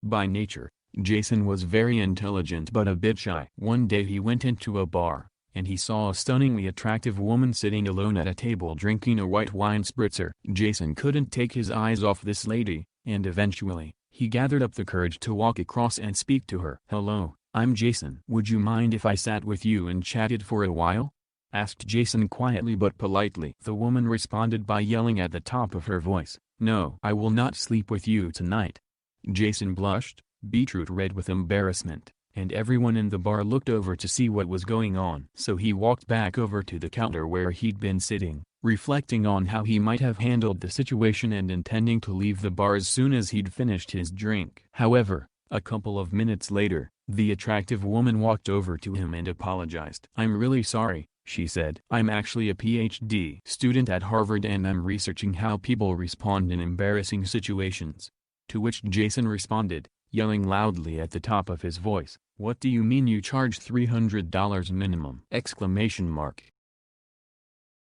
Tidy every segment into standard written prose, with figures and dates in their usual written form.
By nature, Jason was very intelligent but a bit shy. One day he went into a bar, and he saw a stunningly attractive woman sitting alone at a table drinking a white wine spritzer. Jason couldn't take his eyes off this lady, and eventually, he gathered up the courage to walk across and speak to her. "Hello, I'm Jason. Would you mind if I sat with you and chatted for a while?" asked Jason quietly but politely. The woman responded by yelling at the top of her voice, "No, I will not sleep with you tonight." Jason blushed, beetroot red with embarrassment, and everyone in the bar looked over to see what was going on. So he walked back over to the counter where he'd been sitting, reflecting on how he might have handled the situation and intending to leave the bar as soon as he'd finished his drink. However, a couple of minutes later, the attractive woman walked over to him and apologized. "I'm really sorry," she said. "I'm actually a Ph.D. student at Harvard and I'm researching how people respond in embarrassing situations." To which Jason responded, yelling loudly at the top of his voice, "What do you mean you charge $300 minimum?"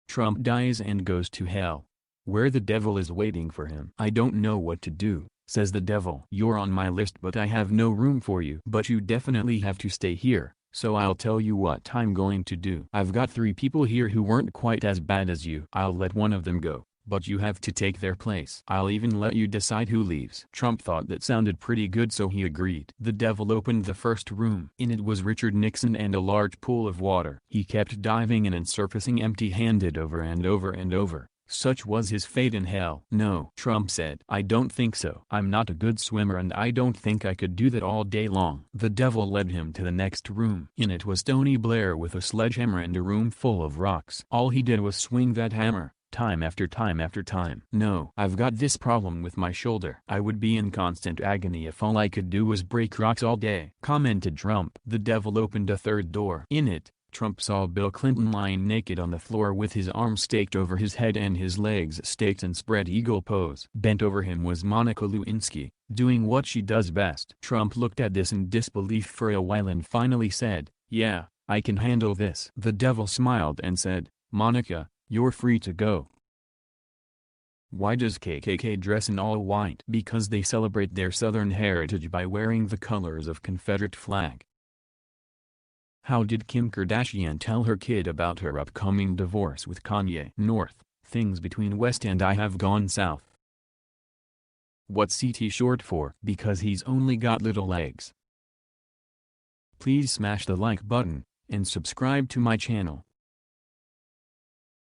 Trump dies and goes to hell, where the devil is waiting for him. "I don't know what to do," says the devil. "You're on my list but I have no room for you. But you definitely have to stay here, so I'll tell you what I'm going to do. I've got 3 people here who weren't quite as bad as you. I'll let one of them go, but you have to take their place. I'll even let you decide who leaves." Trump thought that sounded pretty good so he agreed. The devil opened the first room. In it was Richard Nixon and a large pool of water. He kept diving in and surfacing empty-handed over and over and over. Such was his fate in hell. "No," Trump said. "I don't think so. I'm not a good swimmer and I don't think I could do that all day long." The devil led him to the next room. In it was Tony Blair with a sledgehammer and a room full of rocks. All he did was swing that hammer, time after time after time. "No, I've got this problem with my shoulder. I would be in constant agony if all I could do was break rocks all day," commented Trump. The devil opened a third door. In it, Trump saw Bill Clinton lying naked on the floor with his arms staked over his head and his legs staked in spread eagle pose. Bent over him was Monica Lewinsky, doing what she does best. Trump looked at this in disbelief for a while and finally said, "Yeah, I can handle this." The devil smiled and said, "Monica, you're free to go." Why does KKK dress in all white? Because they celebrate their Southern heritage by wearing the colors of Confederate flag. How did Kim Kardashian tell her kid about her upcoming divorce with Kanye? North, things between West and I have gone south. What's CT short for? Because he's only got little legs. Please smash the like button, and subscribe to my channel.